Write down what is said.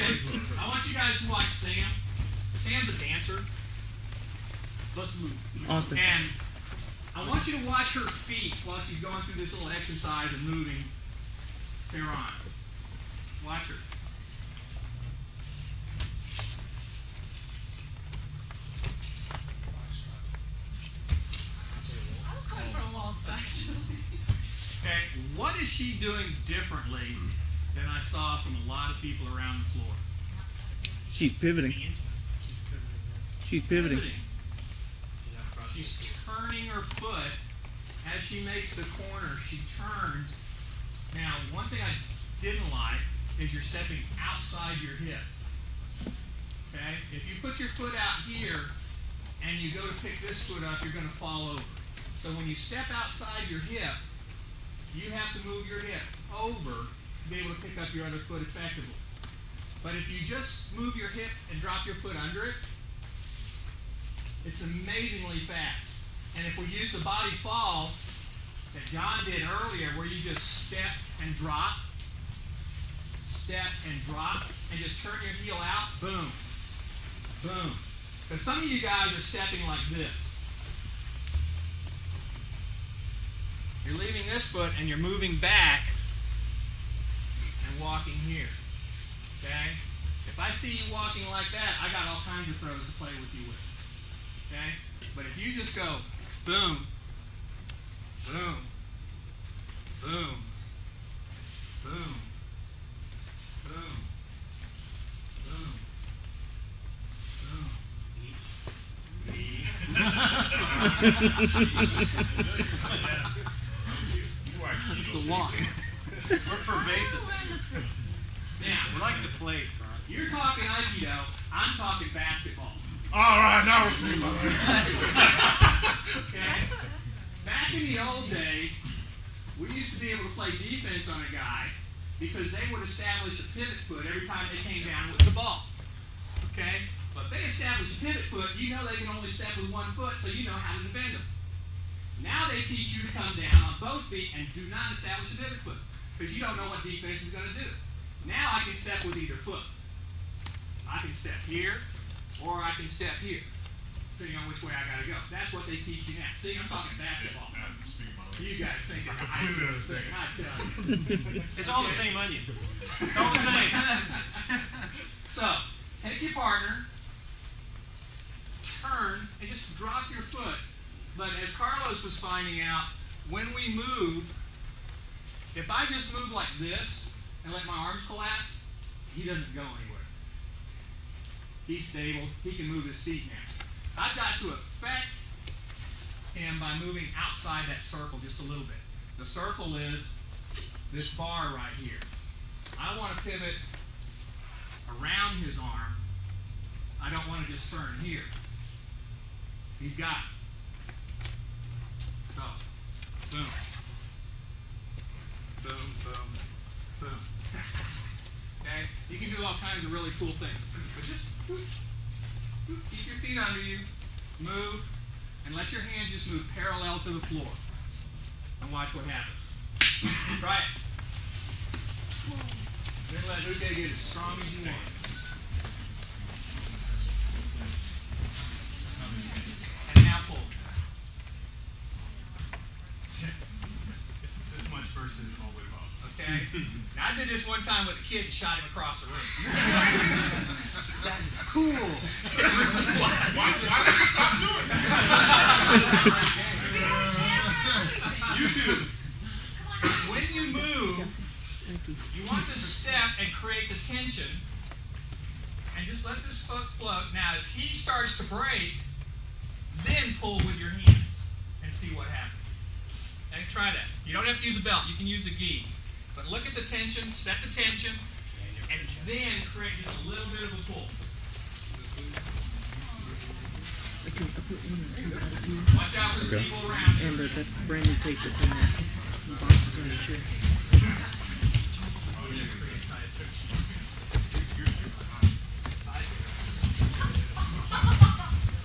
Okay, I want you guys to watch Sam. Sam's a dancer. Let's move. Austin. And I want you to watch her feet while she's going through this little exercise and moving her on. Watch her. I was going for a waltz, actually. Okay, what is she doing differently than I saw from a lot of people around the floor? She's pivoting. She's pivoting. She's turning her foot as she makes the corner. She turns. Now, one thing I didn't like is you're stepping outside your hip. Okay? If you put your foot out here and you go to pick this foot up, you're going to fall over. So when you step outside your hip, you have to move your hip over to be able to pick up your other foot effectively. But if you just move your hip and drop your foot under it, it's amazingly fast. And if we use the body fall that John did earlier, where you just step and drop, and just turn your heel out, boom, boom. Because some of you guys are stepping like this. You're leaving this foot and you're moving back and walking here. Okay? If I see you walking like that, I got all kinds of throws to play with you with. Okay? But if you just go boom, boom, boom, boom, boom, boom, It's the walk. We're pervasive. Now, We like to play. you're talking Aikido, I'm talking basketball. All right, now we're seeing my Okay? Back in the old day, we used to be able to play defense on a guy because they would establish a pivot foot every time they came down with the ball. Okay? But if they establish a pivot foot, you know they can only step with one foot, so you know how to defend them. Now they teach you to come down on both feet and do not establish a pivot foot because you don't know what defense is going to do. Now I can step with either foot. I can step here or I can step here, depending on which way I got to go. That's what they teach you now. See, I'm talking basketball. You guys think I completely understand. I tell you. It's all the same onion. It's all the same. So, take your partner, turn, and just drop your foot. But as Carlos was finding out, when we move, if I just move like this and let my arms collapse, he doesn't go anywhere. He's stable. He can move his feet now. I've got to affect him by moving outside that circle just a little bit. The circle is this bar right here. I want to pivot around his arm. I don't want to just turn here. He's got it. So, boom. Boom, boom, boom. Okay? You can do all kinds of really cool things. But just keep your feet under you, move, and let your hands just move parallel to the floor. And watch what happens. Try it. Then let Uke get as strong as he wants. And now pull. This much versus all the way up. Okay? Now I did this one time with a kid and shot him across the room. That's cool. Why did you stop doing that? You do. When you move, you want to step and create the tension and just let this foot float. Now as he starts to break, then pull with your hands and see what happens. And try that. You don't have to use a belt, you can use the gi. But look at the tension, set the tension, and then create just a little bit of a pull. Watch out for the people around you. And that's the brand new tape that's in there. The box is on the chair.